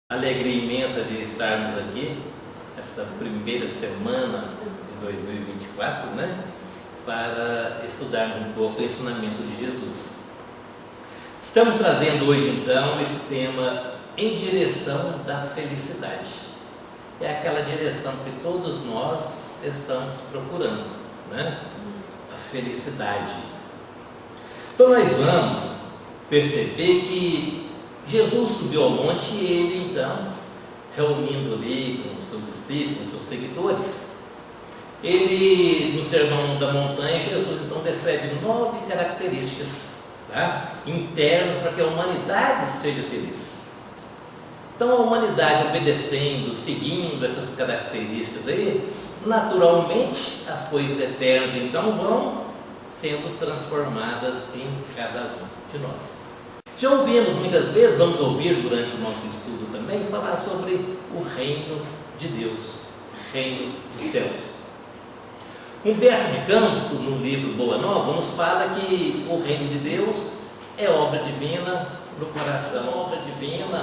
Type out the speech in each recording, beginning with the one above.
Alegria imensa de estarmos aqui, essa primeira semana de 2024, né? Para estudarmos um pouco o ensinamento de Jesus. Estamos trazendo hoje, então, esse tema em direção da felicidade. É aquela direção que todos nós estamos procurando, né? A felicidade. Então, nós vamos perceber que Jesus subiu ao monte e ele, então, reunindo ali com os seus discípulos, seus seguidores, ele, no Sermão da Montanha, Jesus, então, descreve 9 características, tá? Internas para que a humanidade seja feliz. Então, a humanidade obedecendo, seguindo essas características aí, naturalmente, as coisas eternas, então, vão sendo transformadas em cada um de nós. Já ouvimos muitas vezes, vamos ouvir durante o nosso estudo também, falar sobre o reino de Deus, o reino dos céus. Humberto de Campos, no livro Boa Nova, nos fala que o reino de Deus é obra divina no coração, obra divina,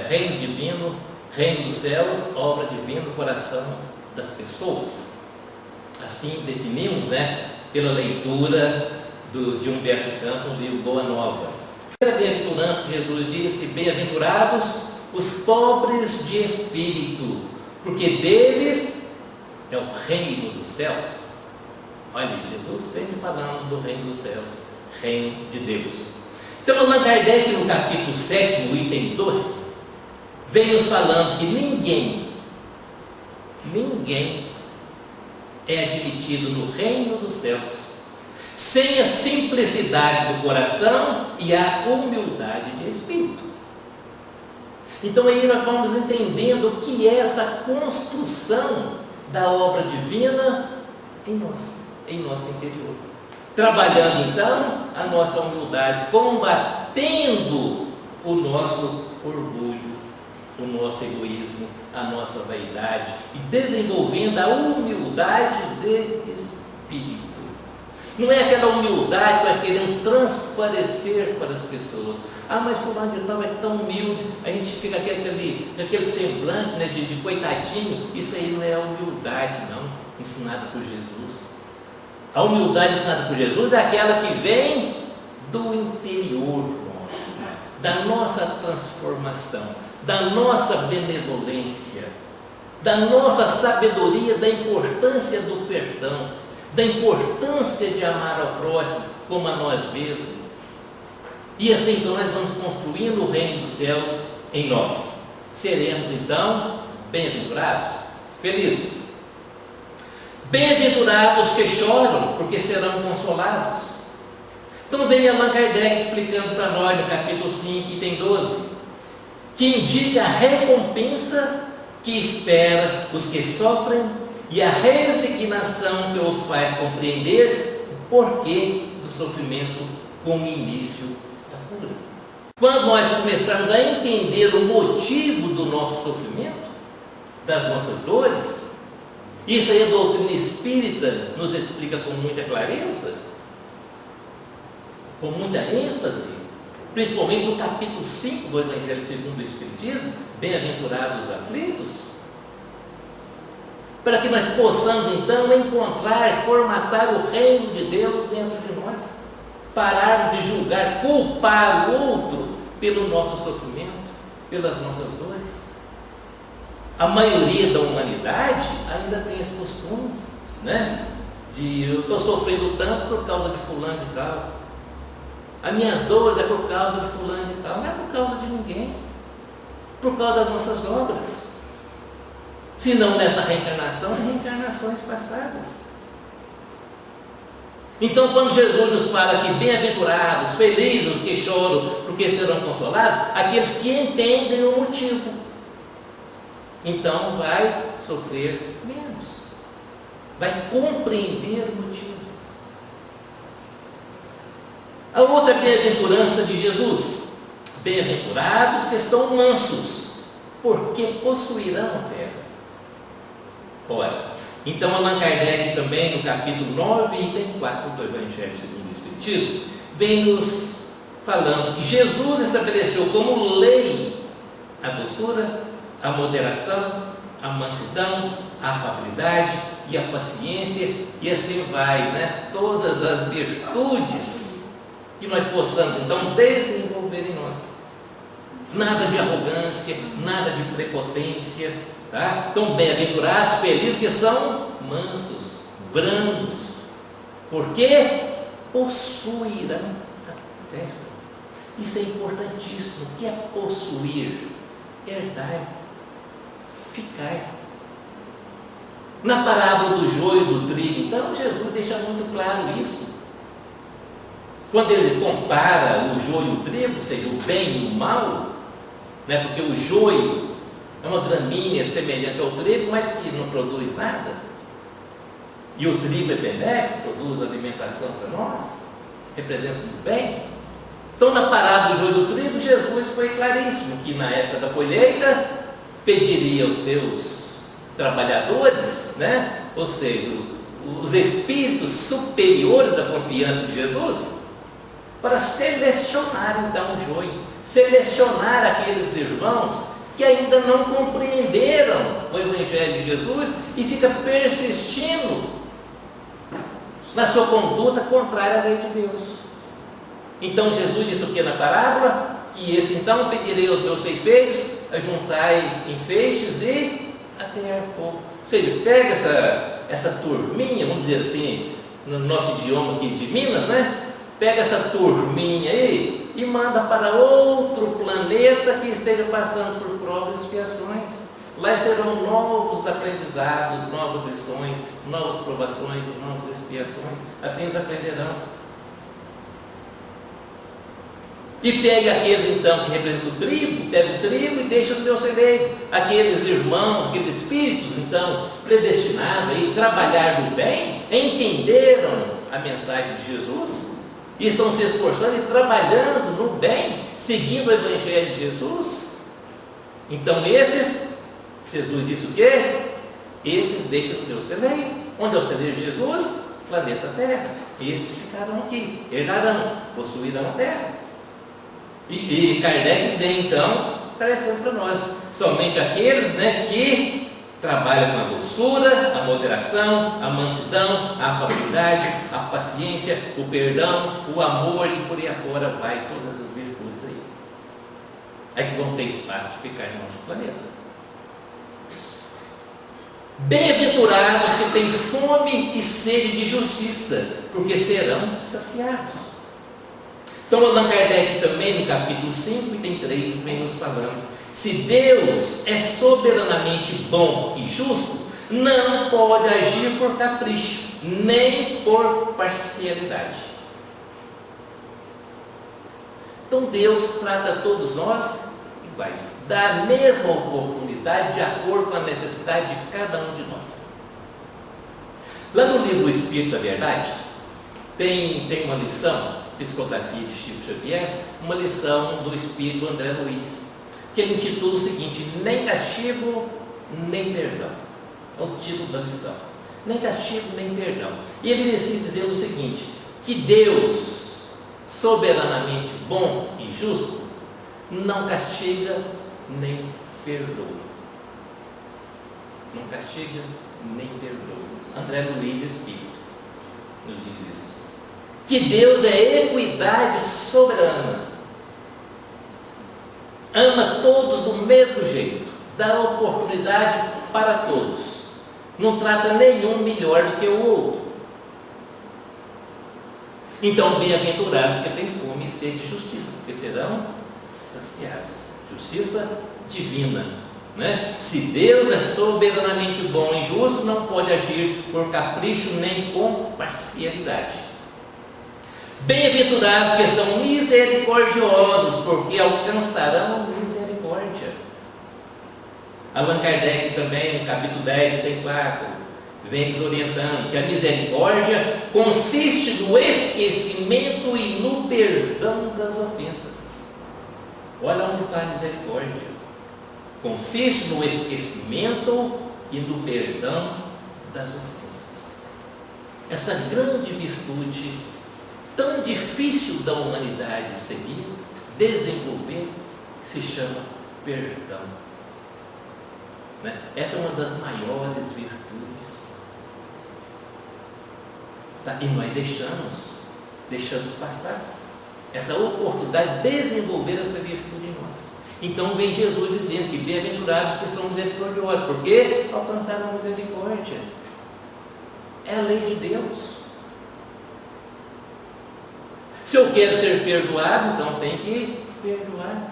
reino divino, reino dos céus, obra divina no coração das pessoas. Assim definimos, né, pela leitura de Humberto de Campos no livro Boa Nova. A bem-aventurança que Jesus disse: bem-aventurados os pobres de espírito, porque deles é o reino dos céus. Olha, Jesus sempre falando do reino dos céus, reino de Deus. Então, Allan Kardec, no capítulo 7, no item 2, vem nos falando que ninguém é admitido no reino dos céus sem a simplicidade do coração e a humildade de espírito. Então aí nós vamos entendendo o que é essa construção da obra divina em nós, em nosso interior. Trabalhando então a nossa humildade, combatendo o nosso orgulho, o nosso egoísmo, a nossa vaidade e desenvolvendo a humildade de espírito. Não é aquela humildade que nós queremos transparecer para as pessoas. Ah, mas fulano de tal é tão humilde, a gente fica aquele semblante, né, de coitadinho. Isso aí não é a humildade, não, ensinada por Jesus. A humildade ensinada por Jesus é aquela que vem do interior nosso, da nossa transformação, da nossa benevolência, da nossa sabedoria, da importância do perdão, da importância de amar ao próximo como a nós mesmos. E assim então nós vamos construindo o reino dos céus em nós. Seremos então bem-aventurados, felizes. Bem-aventurados que choram, porque serão consolados. Então vem Allan Kardec explicando para nós no capítulo 5, item 12, que indica a recompensa que espera os que sofrem e a resignação que os faz compreender o porquê do sofrimento como início da cura. Quando nós começarmos a entender o motivo do nosso sofrimento, das nossas dores, isso aí a doutrina espírita nos explica com muita clareza, com muita ênfase, principalmente no capítulo 5 do Evangelho segundo o Espiritismo, bem-aventurados os aflitos, para que nós possamos então encontrar, formatar o reino de Deus dentro de nós, parar de julgar, culpar o outro pelo nosso sofrimento, pelas nossas dores. A maioria da humanidade ainda tem esse costume, né? De eu estou sofrendo tanto por causa de fulano de tal, as minhas dores é por causa de fulano de tal, não é por causa de ninguém, por causa das nossas obras. Se não nessa reencarnação, em reencarnações passadas. Então, quando Jesus nos fala que bem-aventurados, felizes os que choram, porque serão consolados, aqueles que entendem o motivo, então vai sofrer menos, vai compreender o motivo. A outra bem-aventurança de Jesus: bem-aventurados que são mansos, porque possuirão a terra. Ora, então Allan Kardec também no capítulo 9, item 4 do Evangelho segundo o Espiritismo, vem nos falando que Jesus estabeleceu como lei a doçura, a moderação, a mansidão, a afabilidade e a paciência, e assim vai, né? Todas as virtudes que nós possamos então desenvolver em nós. Nada de arrogância, nada de prepotência, tá? Então, bem-aventurados, felizes que são mansos, brandos, porque possuirão a terra. Isso é importantíssimo. O que é possuir? Herdar, ficar. Na parábola do joio e do trigo, então, Jesus deixa muito claro isso. Quando ele compara o joio e o trigo, ou seja, o bem e o mal, né, porque o joio é uma gramínea semelhante ao trigo, mas que não produz nada. E o trigo é benéfico, produz alimentação para nós, representa o bem. Então, na parábola do joio e do trigo, Jesus foi claríssimo que na época da colheita pediria aos seus trabalhadores, né, ou seja, os espíritos superiores da confiança de Jesus, para selecionar então o joio, selecionar aqueles irmãos que ainda não compreenderam o Evangelho de Jesus e fica persistindo na sua conduta contrária à lei de Deus. Então Jesus disse o que na parábola? Que esse então pedirei aos meus ceifeiros a juntai em feixes e atear fogo. Ou seja, pega essa turminha, vamos dizer assim, no nosso idioma aqui de Minas, né? Pega essa turminha aí e manda para outro planeta que esteja passando por provas e expiações. Lá serão novos aprendizados, novas lições, novas provações e novas expiações. Assim eles aprenderão. E pega aqueles então que representam o trigo, pega o trigo e deixa no teu celeiro. Aqueles irmãos, aqueles espíritos então predestinados a trabalhar do bem, entenderam a mensagem de Jesus e estão se esforçando e trabalhando no bem, seguindo o Evangelho de Jesus. Então esses, Jesus disse o quê? Esses deixam no teu celeiro. Onde é o celeiro de Jesus? Planeta Terra. Esses ficarão aqui, herdarão, possuirão a terra. E Kardec vem então parecendo para nós, somente aqueles, né, que trabalham com a doçura, a moderação, a mansidão, a afabilidade, a paciência, o perdão, o amor, e por aí afora vai todas as virtudes aí. É que vão ter espaço de ficar no nosso planeta. Bem-aventurados que têm fome e sede de justiça, porque serão saciados. Então, Allan Kardec também, no capítulo 5, item 3, vem nos falando: se Deus é soberanamente bom e justo, não pode agir por capricho, nem por parcialidade. Então, Deus trata todos nós iguais, dá a mesma oportunidade de acordo com a necessidade de cada um de nós. Lá no livro O Espírito da Verdade, tem uma lição, Psicografia de Chico Xavier, uma lição do Espírito André Luiz, que ele intitula o seguinte: nem castigo, nem perdão. É o título da lição. Nem castigo, nem perdão. E ele inicia dizendo o seguinte: que Deus, soberanamente bom e justo, não castiga nem perdoa. Não castiga nem perdoa. André Luiz Espírito nos diz isso. Que Deus é equidade soberana, ama todos do mesmo jeito, dá oportunidade para todos, não trata nenhum melhor do que o outro. Então, bem-aventurados que têm fome e sede de justiça, porque serão saciados. Justiça divina, né? Se Deus é soberanamente bom e justo, não pode agir por capricho nem com parcialidade. Bem-aventurados que são misericordiosos, porque alcançarão misericórdia. Allan Kardec também, no capítulo 10, item 4, vem nos orientando que a misericórdia consiste no esquecimento e no perdão das ofensas. Olha onde está a misericórdia. Consiste no esquecimento e no perdão das ofensas. Essa grande virtude tão difícil da humanidade seguir, desenvolver, se chama perdão. Né? Essa é uma das maiores virtudes. Tá? E nós deixamos passar essa oportunidade de desenvolver essa virtude em nós. Então vem Jesus dizendo que bem-aventurados que são misericordiosos, porque alcançaram a misericórdia. É a lei de Deus. Se eu quero ser perdoado, então tem que perdoar.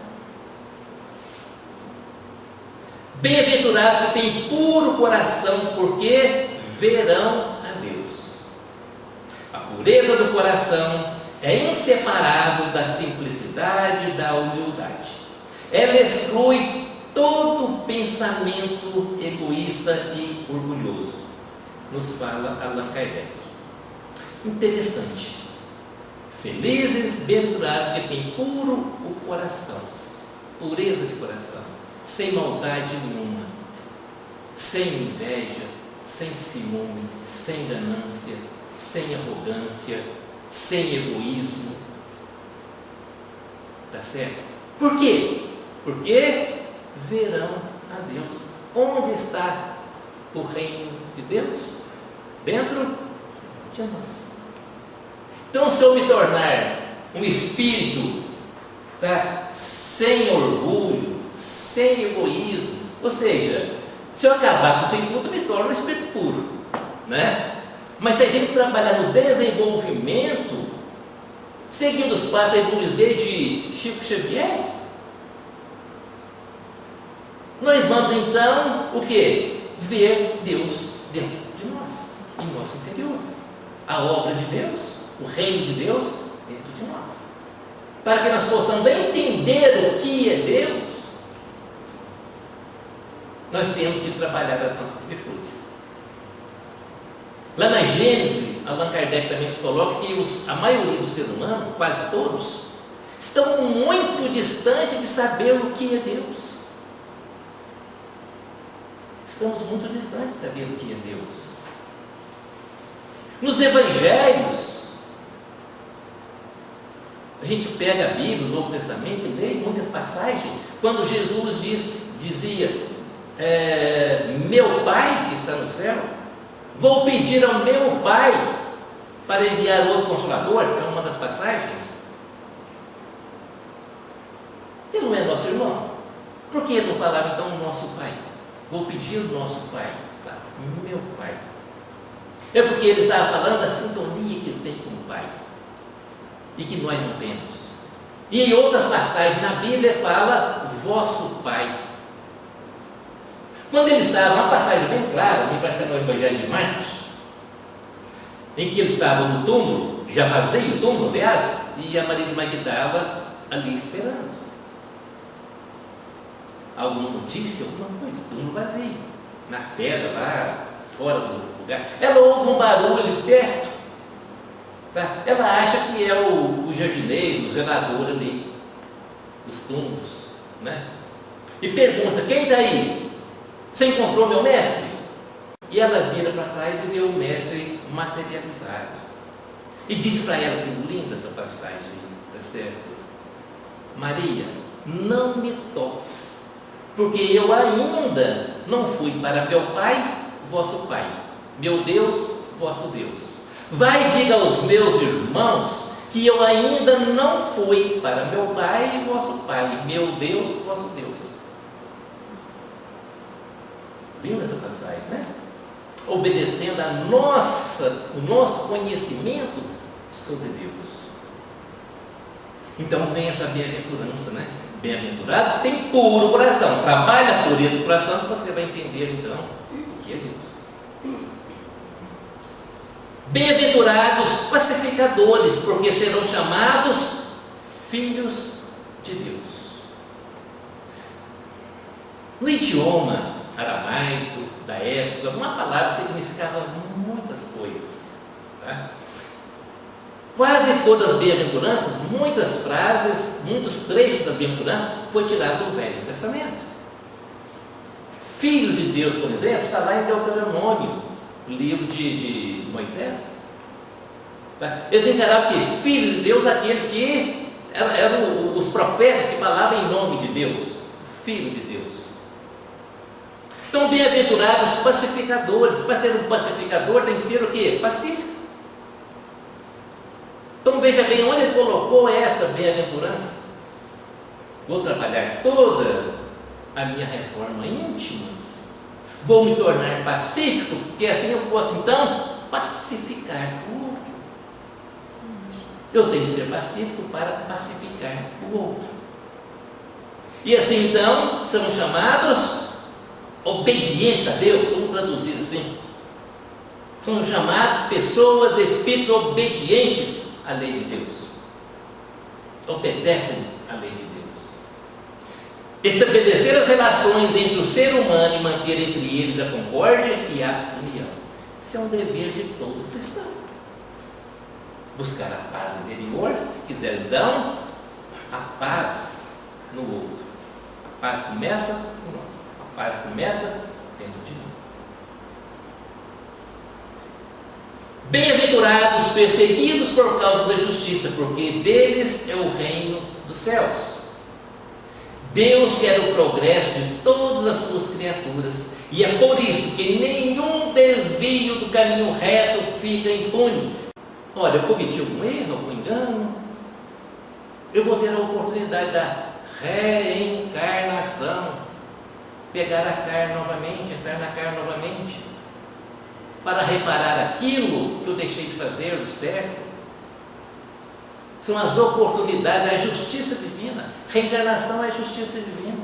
Bem-aventurados que têm puro coração, porque verão a Deus. A pureza do coração é inseparável da simplicidade e da humildade. Ela exclui todo pensamento egoísta e orgulhoso. Nos fala Allan Kardec. Interessante. Felizes, bem-aventurados que têm puro o coração, pureza de coração, sem maldade nenhuma, sem inveja, sem ciúme, sem ganância, sem arrogância, sem egoísmo. Tá certo? Por quê? Porque verão a Deus. Onde está o reino de Deus? Dentro de nós. Então, se eu me tornar um espírito, tá, sem orgulho, sem egoísmo, ou seja, se eu acabar com isso tudo, eu me torno um espírito puro, né? Mas se a gente trabalhar no desenvolvimento, seguindo os passos, aí vamos dizer, de Chico Xavier, nós vamos então, o quê? Ver Deus dentro de nós, em nosso interior. A obra de Deus, o reino de Deus dentro de nós. Para que nós possamos entender o que é Deus, nós temos que trabalhar as nossas virtudes. Lá na Gênesis, Allan Kardec também nos coloca que a maioria do ser humano, quase todos, estão muito distantes de saber o que é Deus. Estamos muito distantes de saber o que é Deus. Nos evangelhos, a gente pega a Bíblia, o Novo Testamento, e lê muitas passagens, quando Jesus dizia, meu Pai que está no céu, vou pedir ao meu Pai para enviar outro Consolador, é uma das passagens. Ele não é nosso irmão. Por que ele não falava então nosso Pai? Vou pedir o nosso Pai, tá? Meu Pai. É porque ele estava falando da sintonia que ele tem com o Pai e que nós não temos. E em outras passagens na Bíblia fala vosso Pai. Quando ele estava, uma passagem bem clara, me parece que é no Evangelho de Marcos, em que ele estava no túmulo, já vazio o túmulo, aliás, e a Maria de Magdala ali esperando. Alguma notícia, alguma coisa, túmulo vazio, na pedra lá, fora do lugar. Ela ouve um barulho perto, tá? Ela acha que é o jardineiro, o zelador ali, dos túmulos, né? E pergunta, quem está aí? Você encontrou meu mestre? E ela vira para trás e vê o mestre materializado. E diz para ela assim, linda essa passagem, tá certo? Maria, não me toques, porque eu ainda não fui para meu Pai, vosso Pai, meu Deus, vosso Deus. Vai e diga aos meus irmãos que eu ainda não fui para meu Pai e vosso Pai, meu Deus, vosso Deus. Linda essa passagem, né? Obedecendo o nosso conhecimento sobre Deus. Então vem essa bem-aventurança, né? Bem-aventurados que tem puro coração. Trabalha a pureza do coração que você vai entender então o que é Deus. Bem-aventurados pacificadores, porque serão chamados filhos de Deus. No idioma aramaico da época, uma palavra significava muitas coisas, tá? Quase todas as bem-aventuranças, muitas frases, muitos trechos da bem-aventurança foi tirado do Velho Testamento. Filhos de Deus, por exemplo, está lá em Deuteronômio, livro de Moisés, tá? Eles encaravam que filho de Deus, aquele que eram os profetas que falavam em nome de Deus. filho de Deus. Então, bem-aventurados pacificadores. Para ser um pacificador tem que ser o quê? Pacífico. Então veja bem onde ele colocou essa bem-aventurança. Vou trabalhar toda a minha reforma íntima. Vou me tornar pacífico, porque assim eu posso então pacificar o outro. Eu tenho que ser pacífico para pacificar o outro. E assim então são chamados obedientes a Deus, vamos traduzir assim. São chamados pessoas, espíritos obedientes à lei de Deus. Obedecem à lei de Deus. Estabelecer as relações entre o ser humano e manter entre eles a concórdia e a união. Isso é um dever de todo cristão. Buscar a paz interior, se quiser então, a paz no outro. A paz começa em nós. A paz começa dentro de nós. Bem-aventurados perseguidos por causa da justiça, porque deles é o reino dos céus. Deus quer o progresso de todas as suas criaturas, e é por isso que nenhum desvio do caminho reto fica impune. Olha, eu cometi algum erro, algum engano, eu vou ter a oportunidade da reencarnação, pegar a carne novamente, entrar na carne novamente, para reparar aquilo que eu deixei de fazer do certo. São as oportunidades, a justiça divina. Reencarnação é a justiça divina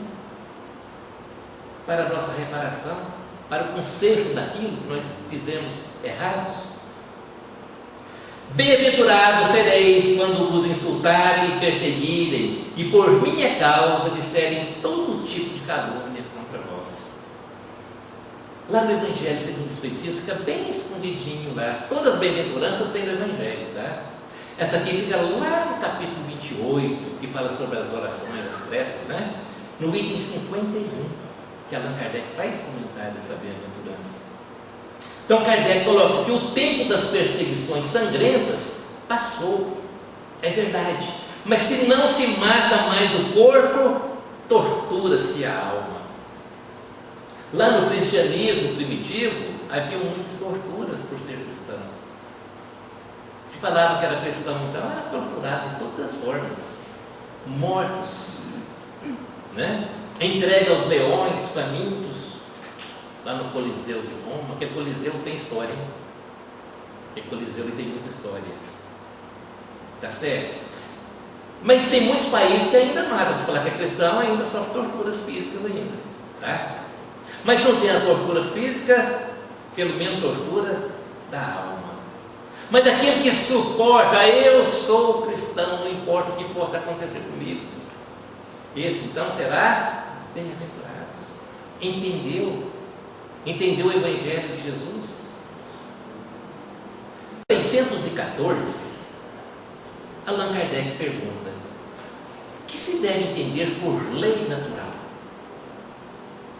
para a nossa reparação, para o conserto daquilo que nós fizemos errados. Bem-aventurados sereis quando vos insultarem e perseguirem, e por minha causa disserem todo tipo de calúnia contra vós. Lá no Evangelho segundo o Espiritismo fica bem escondidinho lá. Todas as bem-aventuranças têm no Evangelho, tá? Essa aqui fica lá no capítulo 28, que fala sobre as orações, as preces, né? No item 51, que Allan Kardec faz comentário dessa bem-aventurança. Então Kardec coloca que o tempo das perseguições sangrentas passou, é verdade, mas se não se mata mais o corpo, tortura-se a alma. Lá no cristianismo primitivo, havia muitas torturas por ser cristão. Se falava que era cristão, então era torturado de todas as formas, mortos, né? Entregue aos leões famintos, lá no Coliseu de Roma. Aquele Coliseu tem história, hein? Aquele Coliseu ele tem muita história, tá certo? Mas tem muitos países que ainda matam. Se falar que é cristão, ainda sofre torturas físicas ainda, tá? Mas não tem a tortura física, pelo menos torturas da alma. Mas aquele que suporta, eu sou cristão, não importa o que possa acontecer comigo, esse então será bem-aventurado. Entendeu o Evangelho de Jesus? 614, Allan Kardec pergunta: o que se deve entender por lei natural?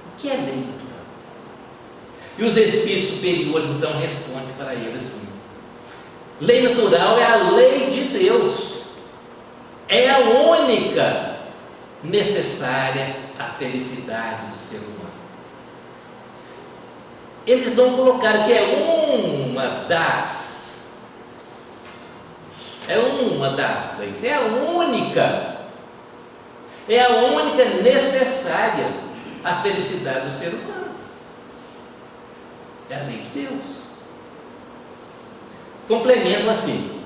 O que é lei natural? E os espíritos superiores então respondem para ele assim: lei natural é a lei de Deus, é a única necessária à felicidade do ser humano. Eles não colocaram que é uma das leis, é a única necessária à felicidade do ser humano. É a lei de Deus. Complemento assim: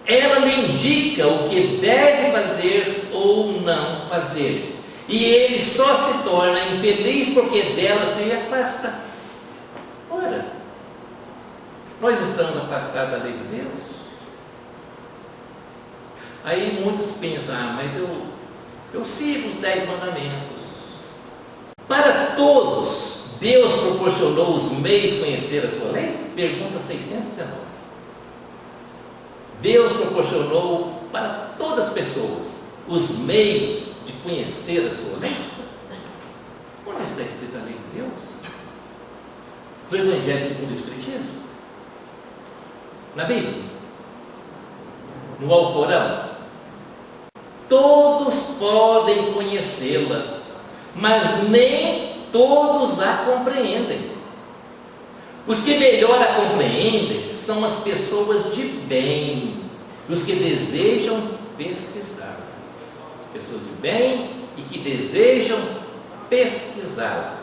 ela lhe indica o que deve fazer ou não fazer, e ele só se torna infeliz porque dela se afasta. Ora, nós estamos afastados da lei de Deus? Aí muitos pensam: mas eu sigo os 10 mandamentos. Para todos, Deus proporcionou os meios de conhecer a sua lei? Pergunta 619. Deus proporcionou para todas as pessoas os meios de conhecer a sua lei? Onde está escrita a lei de Deus? No Evangelho segundo o Espiritismo? Na Bíblia? No Alcorão? Todos podem conhecê-la, mas nem todos a compreendem. Os que melhor a compreendem são as pessoas de bem, os que desejam pesquisá-la. As pessoas de bem e que desejam pesquisá-la.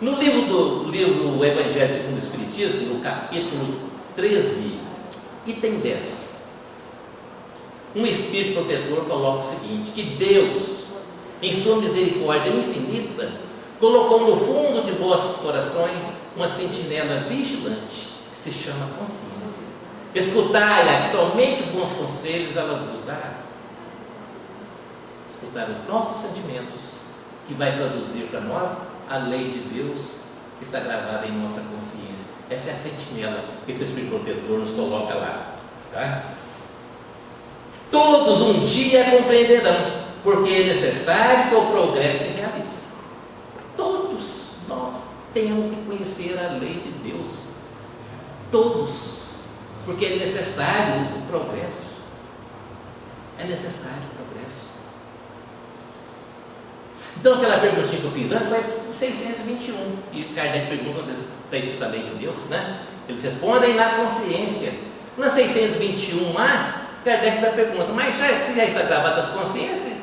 No livro Evangelho segundo o Espiritismo, no capítulo 13, item 10, um espírito protetor coloca o seguinte: que Deus, em sua misericórdia infinita, colocou no fundo de vossos corações uma sentinela vigilante, que se chama consciência. Escutai-a, que somente bons conselhos ela vos dará. Escutar os nossos sentimentos, que vai traduzir para nós a lei de Deus que está gravada em nossa consciência. Essa é a sentinela que esse Espírito Protetor nos coloca lá. Tá? Todos um dia compreenderão, porque é necessário que o progresso se realize. Todos nós temos que conhecer a lei de Deus. Todos. Porque é necessário o progresso. É necessário o progresso. Então, aquela perguntinha que eu fiz antes vai 621. E Kardec pergunta onde está escrito a lei de Deus, né? Eles respondem na consciência. Na 621A, Kardec está perguntando, mas se já está gravado as consciências,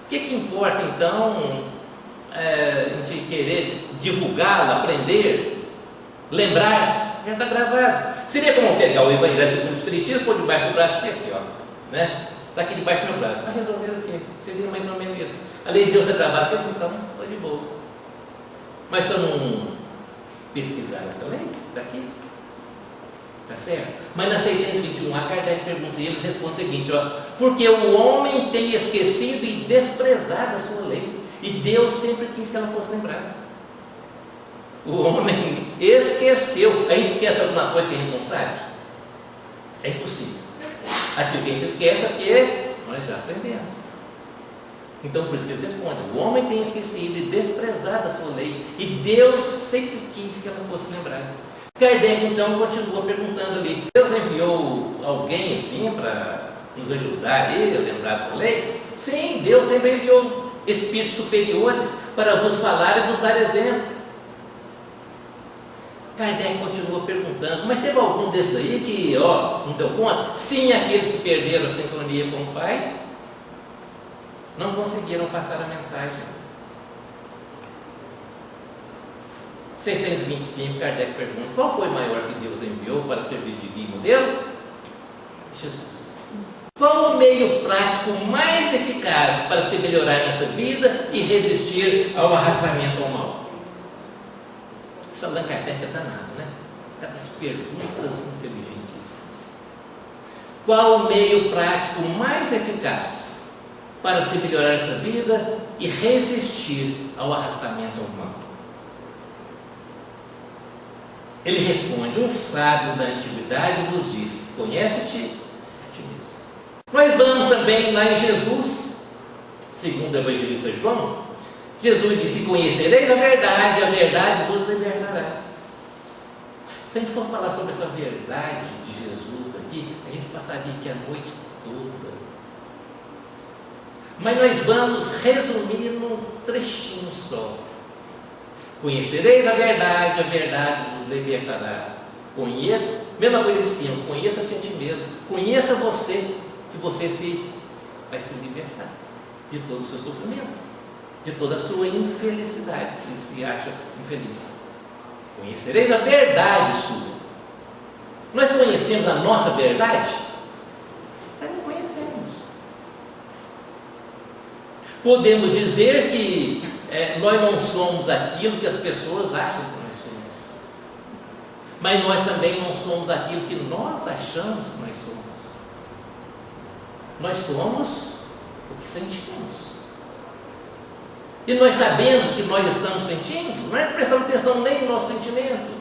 o que importa então a gente querer divulgá-la, aprender, lembrar? Já está gravado. Seria como pegar o Evangelho segundo o Espiritismo, pôr debaixo do braço aqui, ó, né? Está aqui debaixo do meu braço. Vai resolver o quê? Seria mais ou menos isso. A lei de Deus está gravada, então estou de boa. Mas se eu não pesquisar essa lei, está aqui. Está certo? Mas na 621A, Kardec pergunta e eles respondem o seguinte: ó, porque o homem tem esquecido e desprezado a sua lei, e Deus sempre quis que ela fosse lembrada. O homem esqueceu. A gente esquece alguma coisa que a gente não sabe? É impossível. Aquilo que a gente esquece é porque nós já aprendemos. Então, por isso que eles respondem: o homem tem esquecido e desprezado a sua lei, e Deus sempre quis que ela fosse lembrada. Kardec, então, continua perguntando ali: Deus enviou alguém assim para nos ajudar a lembrar a sua lei? Sim, Deus sempre enviou espíritos superiores para vos falar e vos dar exemplo. Kardec continua perguntando: mas teve algum desses aí que, não deu conta? Sim, aqueles que perderam a sincronia com o Pai, não conseguiram passar a mensagem. 625, Kardec pergunta: qual foi o maior que Deus enviou para servir de guia e modelo? Jesus. Qual o meio prático mais eficaz para se melhorar nessa vida e resistir ao arrastamento ao mal? Esse Allan Kardec é danado, né? Aquelas perguntas inteligentíssimas. Qual o meio prático mais eficaz para se melhorar essa vida e resistir ao arrastamento ao mal? Ele responde: um sábio da antiguidade vos disse: conhece-te a ti mesmo. Nós vamos também lá em Jesus, segundo o evangelista João. Jesus disse: conhecereis a verdade vos libertará. Se a gente for falar sobre essa verdade de Jesus aqui, a gente passaria aqui a noite toda. Mas nós vamos resumir num trechinho só. Conhecereis a verdade vos libertará. Conheça, mesma coisa de cima, conheça-te a ti mesmo, conheça você, que você vai se libertar de todo o seu sofrimento, de toda a sua infelicidade, que você se acha infeliz. Conhecereis a verdade sua. Nós conhecemos a nossa verdade? Nós não conhecemos. Podemos dizer que nós não somos aquilo que as pessoas acham que nós somos, mas nós também não somos aquilo que nós achamos que nós somos. Nós somos o que sentimos. E nós sabemos que nós estamos sentindo, não é prestando atenção nem no nosso sentimento.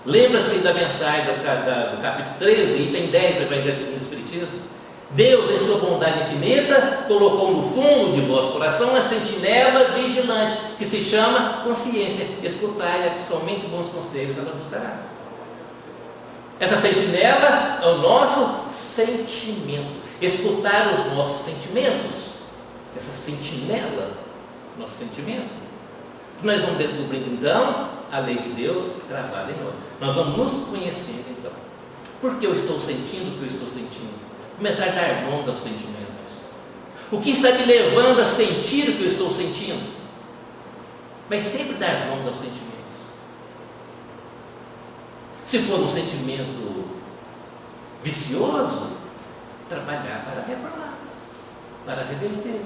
Lembra-se da mensagem do capítulo 13, item 10 do Evangelho segundo o Espiritismo? Deus, em sua bondade infinita, colocou no fundo de vosso coração uma sentinela vigilante, que se chama consciência. Escutai-a, que somente bons conselhos ela vos dará. Essa sentinela é o nosso sentimento. Escutar os nossos sentimentos essa sentinela, nosso sentimento. Nós vamos descobrindo então a lei de Deus que trabalha em nós. Nós vamos nos conhecendo então. Por que eu estou sentindo o que eu estou sentindo? Começar a dar nomes aos sentimentos. O que está me levando a sentir o que eu estou sentindo? Mas sempre dar nomes aos sentimentos. Se for um sentimento vicioso, trabalhar para reformar, para reverter.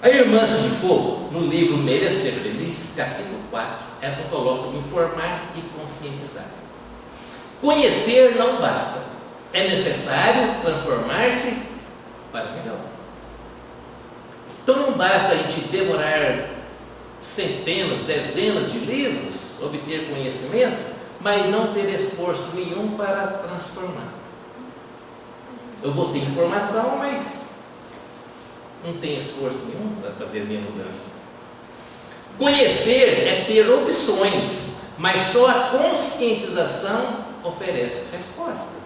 A irmã de Fogo, no livro Merecer Feliz, capítulo 4, ela coloca sobre informar e conscientizar. Conhecer não basta, é necessário transformar-se para melhor. Então não basta a gente devorar centenas, dezenas de livros, obter conhecimento, mas não ter esforço nenhum para transformar. Eu vou ter informação, mas não tem esforço nenhum para fazer minha mudança. Conhecer é ter opções, mas só a conscientização oferece resposta.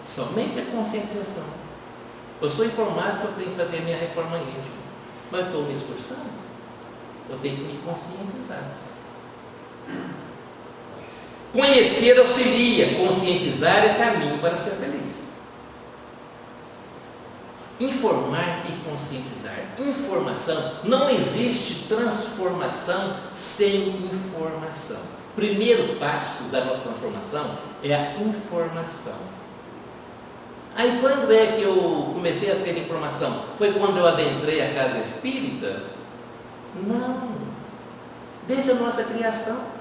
Somente a conscientização. Eu sou informado que eu tenho que fazer minha reforma íntima, mas eu estou me esforçando. Eu tenho que me conscientizar. Conhecer auxilia, conscientizar é caminho para ser feliz. Informar e conscientizar. Informação. Não existe transformação sem informação. Primeiro passo da nossa transformação é a informação. Aí quando é que eu comecei a ter informação? Foi quando eu adentrei a casa espírita? Não. Desde a nossa criação.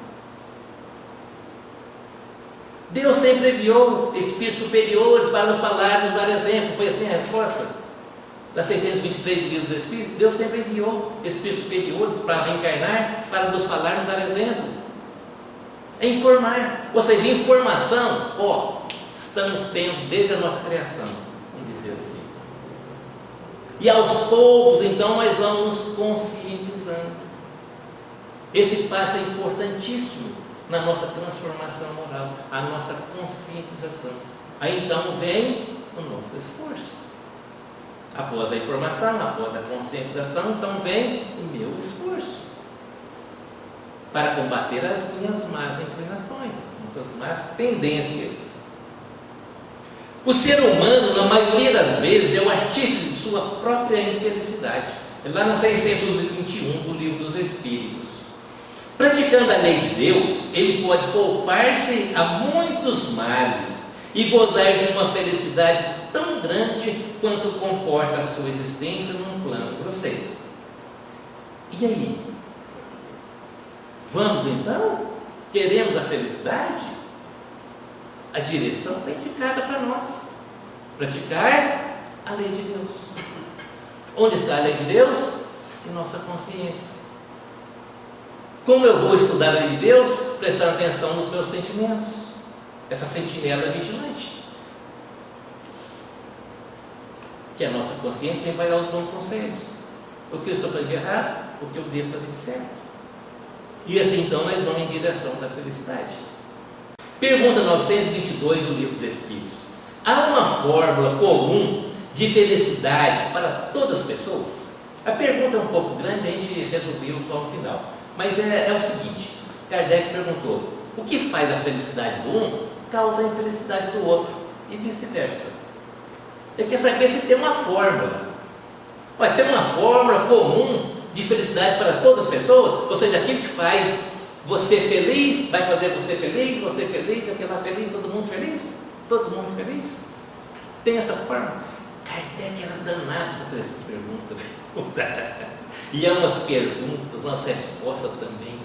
Deus sempre enviou espíritos superiores para nos falar, nos dar exemplo. Foi assim a resposta? Das 623 do livro dos Espíritos, Deus sempre enviou espíritos superiores para reencarnar, para nos falar, nos dar exemplo. É informar. Ou seja, informação, estamos tendo desde a nossa criação, vamos dizer assim. E aos poucos, então, nós vamos conscientizando. Esse passo é importantíssimo na nossa transformação moral, a nossa conscientização. Aí então vem o nosso esforço. Após a informação, após a conscientização, então vem o meu esforço para combater as minhas más inclinações, as nossas más tendências. O ser humano, na maioria das vezes, é o artífice de sua própria infelicidade. É lá na 621 do Livro dos Espíritos. Praticando a lei de Deus, ele pode poupar-se a muitos males e gozar de uma felicidade tão grande quanto comporta a sua existência num plano grosseiro. E aí? Vamos então? Queremos a felicidade? A direção está indicada para nós. Praticar a lei de Deus. Onde está a lei de Deus? Em nossa consciência. Como eu vou estudar a lei de Deus? Prestando atenção nos meus sentimentos. Essa sentinela vigilante. Que a nossa consciência sempre vai dar os bons conselhos. O que eu estou fazendo de errado, o que eu devo fazer de certo. E assim então nós vamos em direção da felicidade. Pergunta 922 do Livro dos Espíritos. Há uma fórmula comum de felicidade para todas as pessoas? A pergunta é um pouco grande, a gente resolveu só no final. Mas é o seguinte, Kardec perguntou, o que faz a felicidade do um, causa a infelicidade do outro, e vice-versa. Ele quer saber se tem uma fórmula. Vai ter uma fórmula comum de felicidade para todas as pessoas? Ou seja, aquilo que faz você feliz, vai fazer você feliz, aquele lá feliz, todo mundo feliz? Todo mundo feliz? Tem essa fórmula? Kardec era danado por essas perguntas. E há umas perguntas, umas respostas também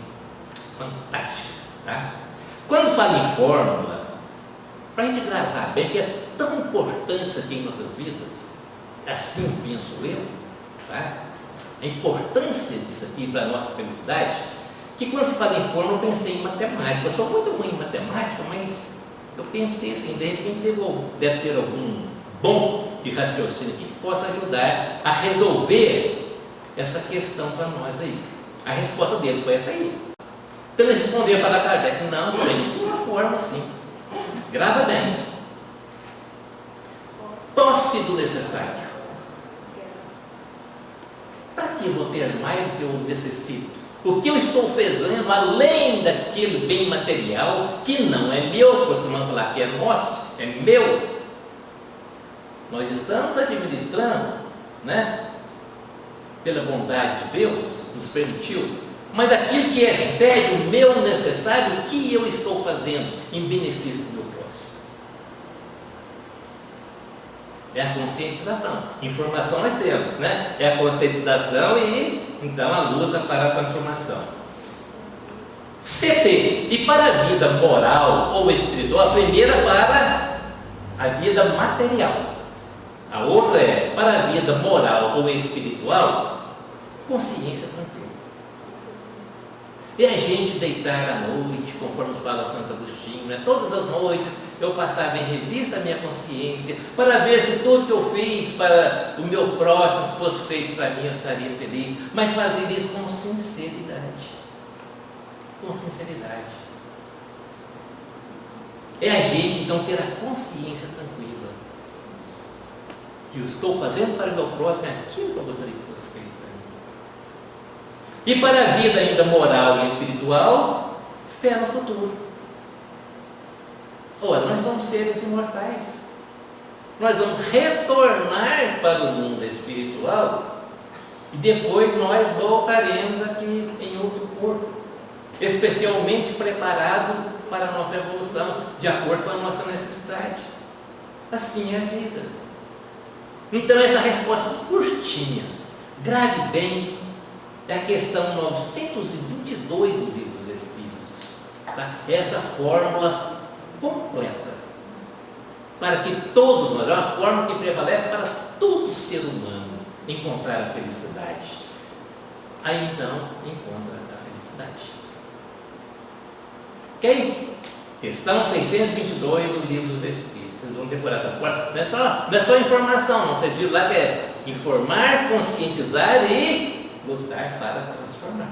fantásticas, tá? Quando fala em fórmula, para a gente gravar bem, que é tão importante isso aqui em nossas vidas, assim penso eu, tá? A importância disso aqui para a nossa felicidade, que quando se fala em fórmula, eu pensei em matemática. Eu sou muito ruim em matemática, mas eu pensei assim, de repente deve ter algum bom de raciocínio aqui que possa ajudar a resolver essa questão para nós aí. A resposta deles foi essa aí. Então eles responderam para Kardec, não, tem sim uma fórmula sim. Grava bem. posse do necessário. Para que eu vou ter mais do que eu necessito? O que eu estou fazendo além daquele bem material que não é meu, costumamos falar que é nosso, é meu. Nós estamos administrando, né? Pela bondade de Deus, nos permitiu. Mas aquilo que excede o meu necessário, o que eu estou fazendo em benefício do meu próximo? É a conscientização. Informação nós temos, né? É a conscientização e, então, a luta para a transformação. CT. E para a vida moral ou espiritual, a primeira para a vida material. A outra é para a vida moral ou espiritual, consciência tranquila. E a gente deitar à noite, conforme fala Santo Agostinho, né? Todas as noites eu passava em revista a minha consciência, para ver se tudo que eu fiz para o meu próximo, se fosse feito para mim, eu estaria feliz. Mas fazer isso com sinceridade. Com sinceridade. É a gente, então, ter a consciência tranquila. Que eu estou fazendo para o meu próximo é aquilo que eu gostaria que fosse feito para mim. E para a vida ainda moral e espiritual, fé no futuro. Ora, nós somos seres imortais. Nós vamos retornar para o mundo espiritual e depois nós voltaremos aqui em outro corpo, especialmente preparado para a nossa evolução, de acordo com a nossa necessidade. Assim é a vida. Então, essa resposta curtinha, grave bem, é a questão 922 do Livro dos Espíritos. Tá? Essa fórmula completa, para que todos nós, é uma fórmula que prevalece para todo ser humano encontrar a felicidade. Aí então encontra a felicidade. Ok? Questão 622 do Livro dos Espíritos. Vocês vão decorar essa fórmula. Não é só informação, não. Vocês viram lá que é informar, conscientizar e lutar para transformar.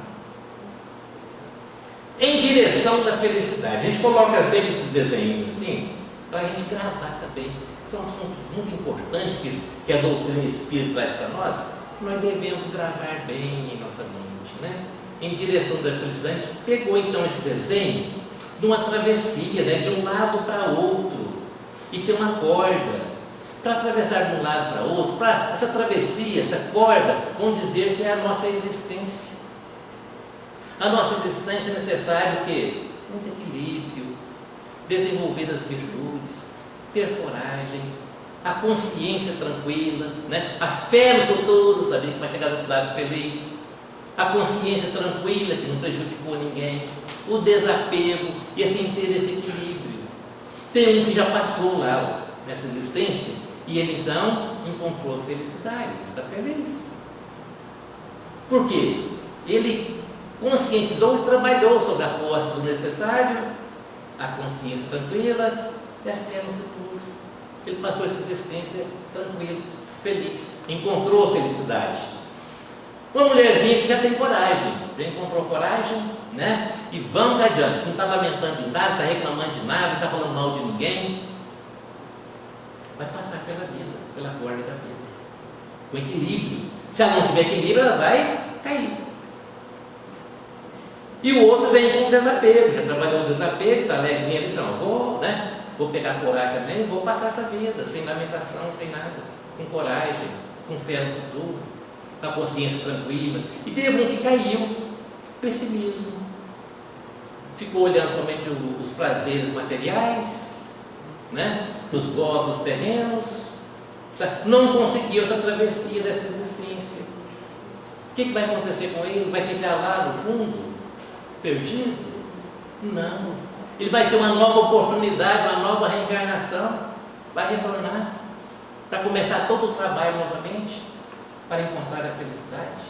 Em direção da felicidade. A gente coloca sempre esses desenhos assim, para a gente gravar também. São assuntos muito importantes que a doutrina espírita traz para nós. Nós devemos gravar bem em nossa mente, né? Em direção da felicidade, a gente pegou então esse desenho de uma travessia, né? De um lado para outro. E tem uma corda. Para atravessar de um lado para outro, para essa travessia, essa corda, vamos dizer que é a nossa existência. A nossa existência é necessário o quê? Muito equilíbrio, desenvolver as virtudes, ter coragem, a consciência tranquila, né? A fé no futuro, saber que vai chegar do outro lado feliz, a consciência tranquila, que não prejudicou ninguém, o desapego e assim ter esse equilíbrio. Tem um que já passou lá nessa existência e ele então encontrou a felicidade, está feliz. Por quê? Ele conscientizou e trabalhou sobre a posse do necessário, a consciência tranquila e a fé no futuro. Ele passou essa existência tranquilo, feliz, encontrou a felicidade. Uma mulherzinha que já tem coragem, já encontrou coragem, né? E vamos adiante, não está lamentando de nada, está reclamando de nada, não está falando mal de ninguém. Vai passar pela vida, pela corda da vida, com equilíbrio. Se ela não tiver equilíbrio, ela vai cair. E o outro vem com o desapego, já trabalhou o desapego, está alegrinha ali, vou pegar coragem também, vou passar essa vida, sem lamentação, sem nada, com coragem, com fé no futuro, com a consciência tranquila. E teve um que caiu, pessimismo, ficou olhando somente os prazeres materiais, né? Os gozos terrenos, não conseguiu essa travessia dessa existência. O que vai acontecer com ele? Vai ficar lá no fundo, perdido? Não. Ele vai ter uma nova oportunidade, uma nova reencarnação, vai retornar para começar todo o trabalho novamente, para encontrar a felicidade.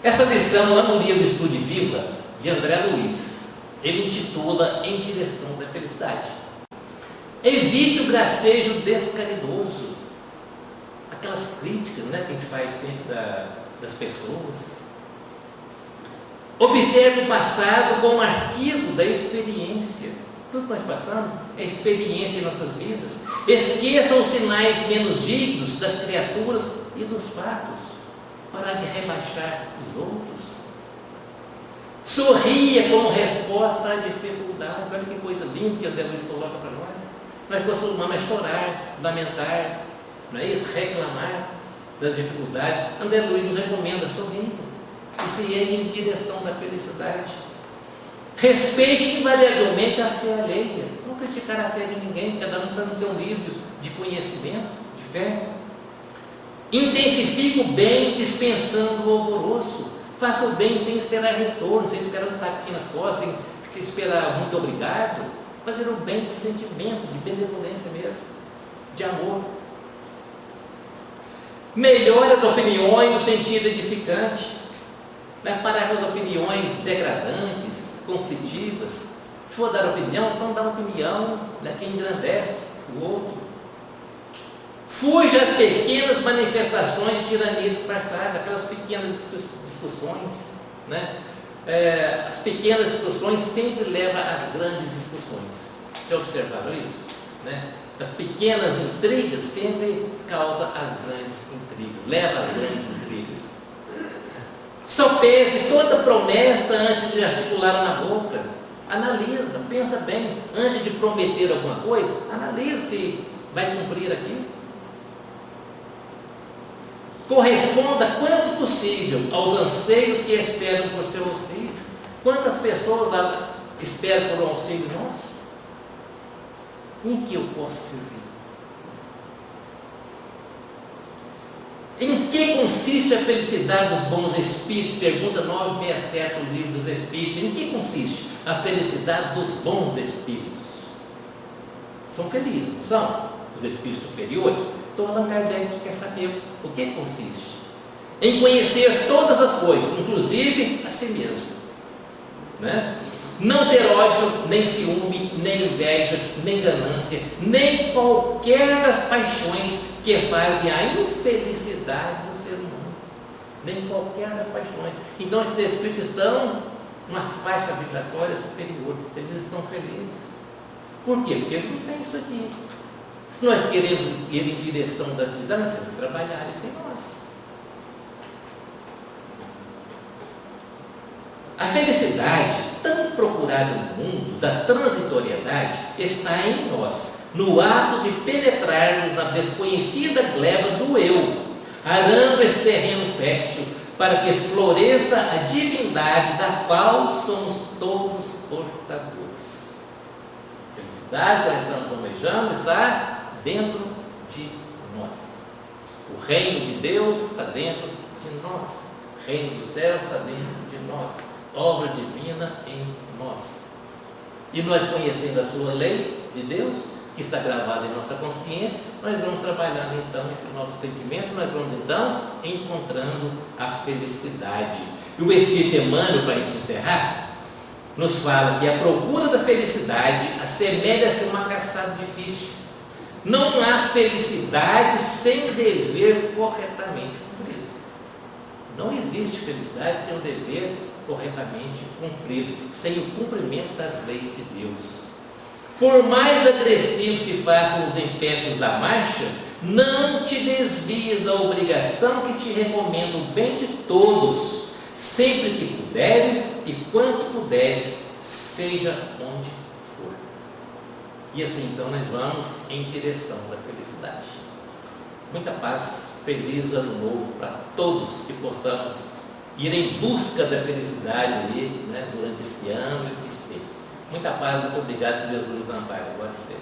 Essa lição lá no livro Estude Viva, de André Luiz, ele intitula Em Direção da Felicidade. Evite o gracejo descaridoso, aquelas críticas, né, que a gente faz sempre das pessoas. Observe o passado como arquivo da experiência. Tudo que nós passamos é experiência em nossas vidas. Esqueça os sinais menos dignos das criaturas e dos fatos. Parar de rebaixar os outros. Sorria como resposta à dificuldade. Olha que coisa linda que André Luiz coloca para nós. Nós costumamos chorar, lamentar, não é isso? Reclamar das dificuldades. André Luiz nos recomenda sorrindo e se ir em direção da felicidade. Respeite invariavelmente a fé alheia. Não criticar a fé de ninguém, cada um precisa ser um livro de conhecimento, de fé. Intensifique o bem dispensando o alvoroço. Faça o bem sem esperar retorno, sem esperar um tapinha nas costas, sem esperar muito obrigado. Fazer o bem de sentimento, de benevolência mesmo, de amor. Melhore as opiniões no sentido edificante. Vai parar com as opiniões degradantes, conflitivas. Se for dar opinião, então dá opinião que engrandece o outro. Fuja às pequenas manifestações de tirania disfarçada, aquelas pequenas discussões, né? As pequenas discussões sempre levam às grandes discussões. Já observaram isso? Né? As pequenas intrigas sempre causam as grandes intrigas, levam às grandes intrigas. Sopese toda promessa antes de articulá-la na boca. Analisa, pensa bem, antes de prometer alguma coisa, analise se vai cumprir aquilo. Corresponda quanto possível aos anseios que esperam por seu auxílio. Quantas pessoas esperam por um auxílio nosso? Em que eu posso servir? Em que consiste a felicidade dos bons espíritos? Pergunta 967 do Livro dos Espíritos. Em que consiste a felicidade dos bons espíritos? São felizes, não são? Os espíritos superiores. Então Allan Kardec quer saber o que consiste. Em conhecer todas as coisas, inclusive a si mesmo. Né? Não ter ódio, nem ciúme, nem inveja, nem ganância, nem qualquer das paixões que fazem a infelicidade do ser humano. Nem qualquer das paixões. Então esses espíritos estão numa faixa vibratória superior. Eles estão felizes. Por quê? Porque eles não têm isso aqui. Se nós queremos ir em direção da felicidade, nós temos que trabalhar isso em nós. A felicidade, tão procurada no mundo, da transitoriedade, está em nós, no ato de penetrarmos na desconhecida gleba do eu, arando esse terreno fértil, para que floresça a divindade da qual somos todos portadores. A felicidade que nós estamos almejando está dentro de nós. O reino de Deus está dentro de nós. O reino dos céus está dentro de nós. Obra divina em nós. E nós, conhecendo a sua lei de Deus, que está gravada em nossa consciência, nós vamos trabalhando então esse nosso sentimento, nós vamos então encontrando a felicidade. E o Espírito Emmanuel, para a gente encerrar, nos fala que a procura da felicidade assemelha-se a uma caçada difícil. Não há felicidade sem dever corretamente cumprido. Não existe felicidade sem o dever corretamente cumprido, sem o cumprimento das leis de Deus. Por mais agressivos se façam os empeços da marcha, não te desvies da obrigação que te recomenda o bem de todos, sempre que puderes e quanto puderes, seja onde for. E assim então nós vamos em direção da felicidade. Muita paz, feliz ano novo para todos, que possamos ir em busca da felicidade aí, né, durante esse ano e que seja. Muita paz, muito obrigado, que Deus nos ampare. Agora e sempre.